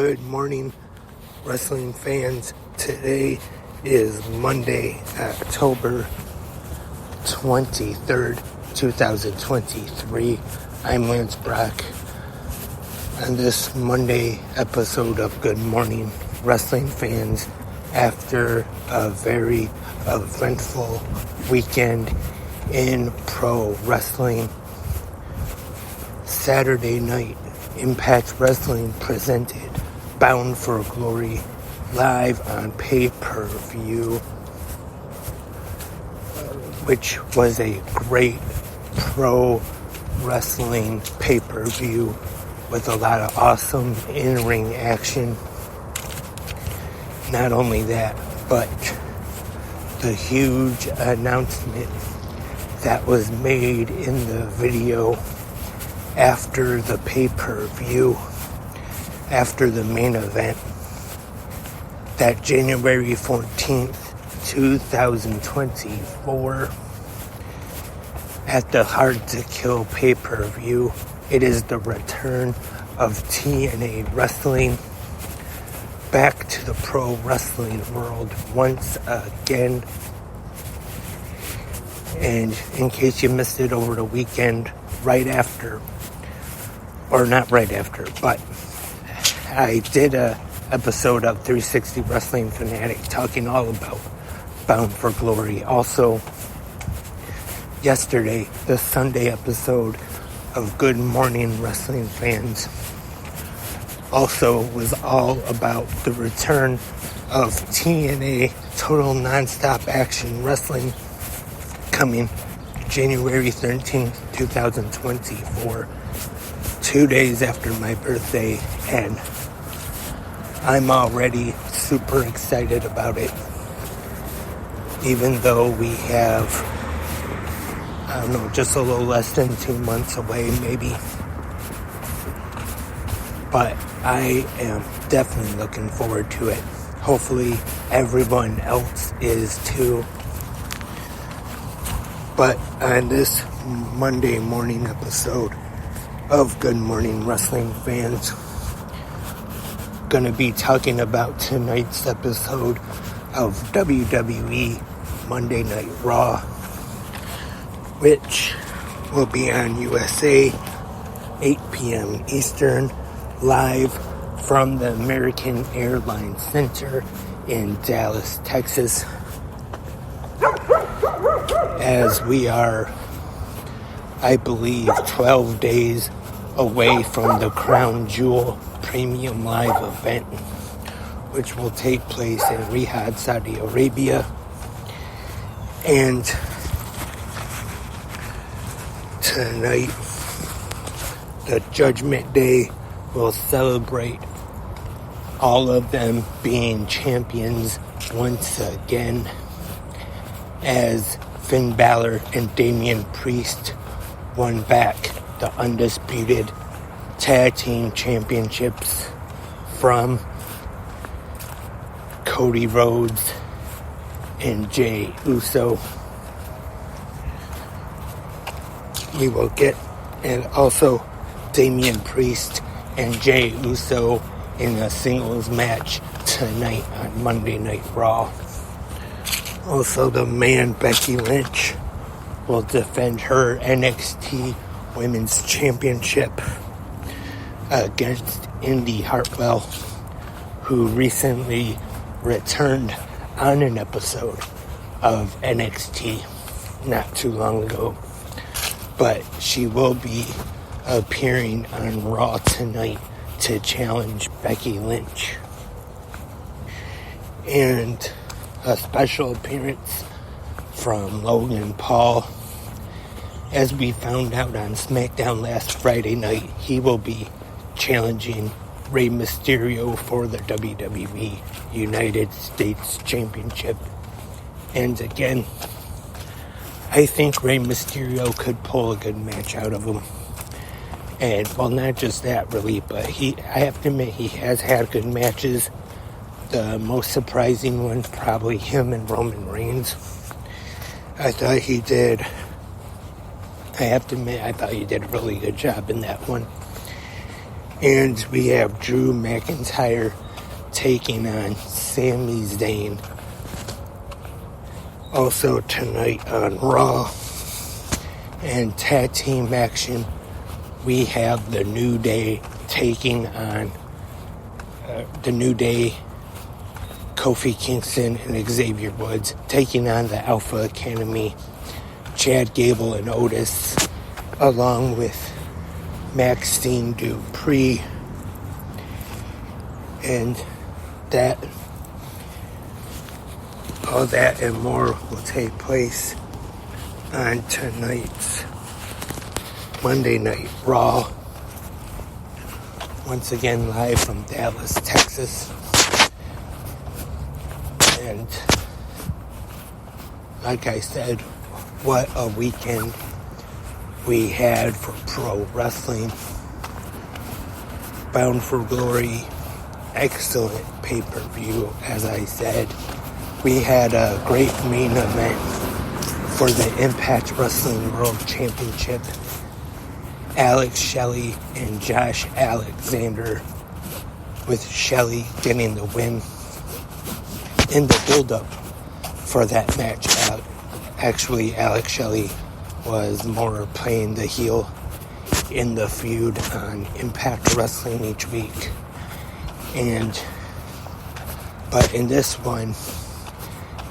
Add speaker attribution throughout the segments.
Speaker 1: Good morning, wrestling fans. Today is Monday, October 23rd, 2023. I'm Lance Brock. On this Monday episode of Good Morning, wrestling fans, after a very eventful weekend in pro wrestling, Saturday night, Impact Wrestling presented Bound for Glory live on pay-per-view, which was a great pro wrestling pay-per-view with a lot of awesome in-ring action. Not only that, but the huge announcement that was made in the video after the pay-per-view, after the main event, that January 14th, 2024, at the Hard to Kill pay-per-view, it is the return of TNA Wrestling back to the pro wrestling world once again. And in case you missed it over the weekend, right after, or not right after, but I did a episode of 360 Wrestling Fanatic talking all about Bound for Glory. Also, yesterday, the Sunday episode of Good Morning Wrestling Fans also was all about the return of TNA Total Nonstop Action Wrestling coming January 13th, 2024, 2 days after my birthday, and I'm already super excited about it, even though we have, I don't know, just a little less than 2 months away, maybe. But I am definitely looking forward to it. Hopefully everyone else is too. But on this Monday morning episode of Good Morning Wrestling Fans, going to be talking about tonight's episode of WWE Monday Night Raw, which will be on USA, 8 p.m. Eastern, live from the American Airlines Center in Dallas, Texas, as we are, I believe, 12 days away from the Crown Jewel Premium Live event, which will take place in Riyadh, Saudi Arabia. And tonight, the Judgment Day will celebrate all of them being champions once again, as Finn Balor and Damian Priest won back the undisputed tag team championships from Cody Rhodes and Jey Uso. We will get, and also Damian Priest and Jey Uso in a singles match tonight on Monday Night Raw. Also, the man Becky Lynch will defend her NXT Women's Championship against Indi Hartwell, who recently returned on an episode of NXT not too long ago. But she will be appearing on Raw tonight to challenge Becky Lynch. And a special appearance from Logan Paul. As we found out on SmackDown last Friday night, he will be challenging Rey Mysterio for the WWE United States Championship. And again, I think Rey Mysterio could pull a good match out of him. And, well, not just that, really, but I have to admit, he has had good matches. The most surprising one, probably him and Roman Reigns. I thought he did I have to admit, I thought he did a really good job in that one. And we have Drew McIntyre taking on Sami Zayn. Also tonight on Raw and tag team action, we have the New Day taking on the New Day, Kofi Kingston and Xavier Woods taking on the Alpha Academy, Chad Gable and Otis, along with Maxine Dupree. And all that and more will take place on tonight's Monday Night Raw. Once again, live from Dallas, Texas. And like I said, what a weekend we had for pro wrestling. Bound for Glory, excellent pay-per-view, as I said. We had a great main event for the Impact Wrestling World Championship. Alex Shelley and Josh Alexander, with Shelley getting the win. In the build-up for that match, actually Alex Shelley was more playing the heel in the feud on Impact Wrestling each week. But in this one,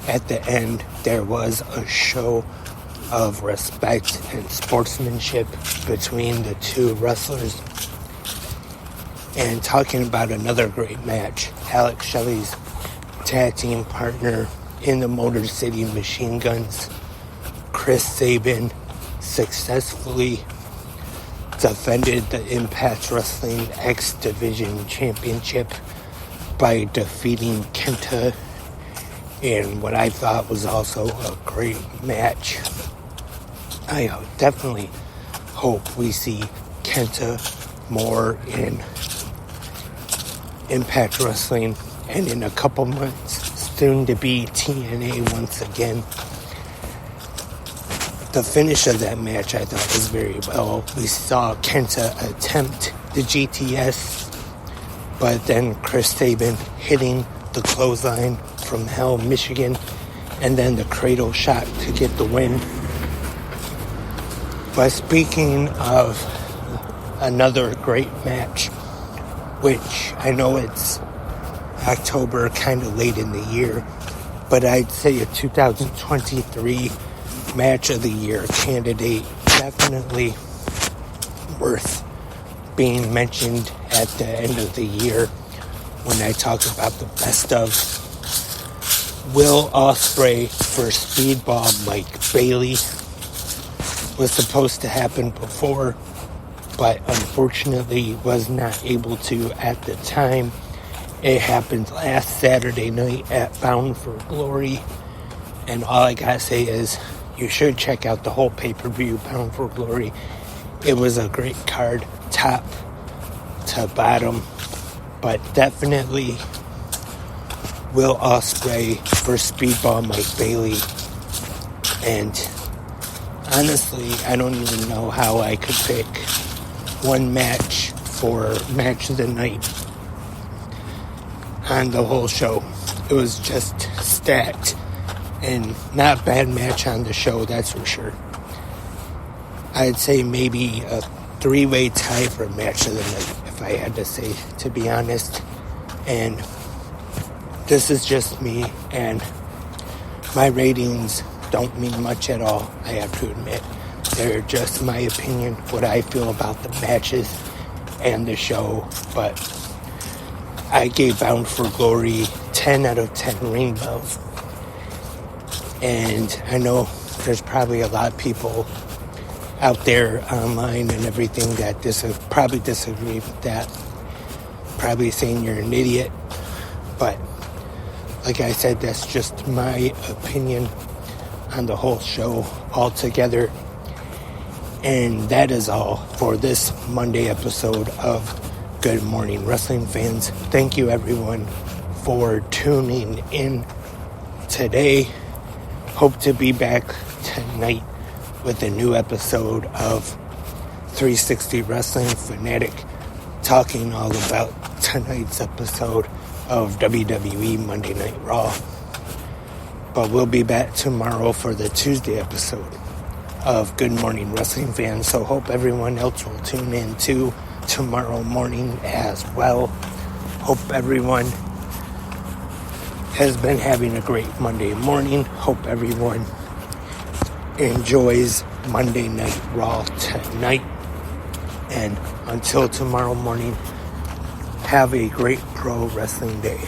Speaker 1: at the end, there was a show of respect and sportsmanship between the two wrestlers. And talking about another great match, Alex Shelley's tag team partner in the Motor City Machine Guns, Chris Sabin, successfully defended the Impact Wrestling X Division Championship by defeating Kenta in what I thought was also a great match. I definitely hope we see Kenta more in Impact Wrestling, and in a couple months, soon to be TNA once again. The finish of that match I thought was very well. We saw Kenta attempt the GTS, but then Chris Sabin hitting the clothesline from Hell, Michigan, and then the cradle shot to get the win. But speaking of another great match, which I know it's October, kind of late in the year, but I'd say a 2023 match of the year candidate, definitely worth being mentioned at the end of the year when I talk about the best of. Will Ospreay for Speedball Mike Bailey was supposed to happen before, but unfortunately was not able to at the time. It happened last Saturday night at Bound for Glory, and all I gotta say is you should check out the whole pay-per-view, Bound for Glory. It was a great card, top to bottom, but definitely Will Ospreay for Speedball Mike Bailey. And honestly, I don't even know how I could pick one match for match of the night on the whole show. It was just stacked, and not a bad match on the show, that's for sure. I'd say maybe a three-way tie for match of the night, if I had to say, to be honest. And this is just me, and my ratings don't mean much at all, I have to admit. They're just my opinion, what I feel about the matches and the show. But I gave Bound for Glory 10 out of 10 rainbows. And I know there's probably a lot of people out there online and everything that probably disagree with that. Probably saying you're an idiot. But like I said, that's just my opinion on the whole show altogether. And that is all for this Monday episode of Good Morning Wrestling Fans. Thank you everyone for tuning in today. Hope to be back tonight with a new episode of 360 Wrestling Fanatic talking all about tonight's episode of WWE Monday Night Raw. But we'll be back tomorrow for the Tuesday episode of Good Morning Wrestling Fans. So hope everyone else will tune in too tomorrow morning as well. Hope everyone has been having a great Monday morning. Hope everyone enjoys Monday Night Raw tonight. And until tomorrow morning, have a great pro wrestling day.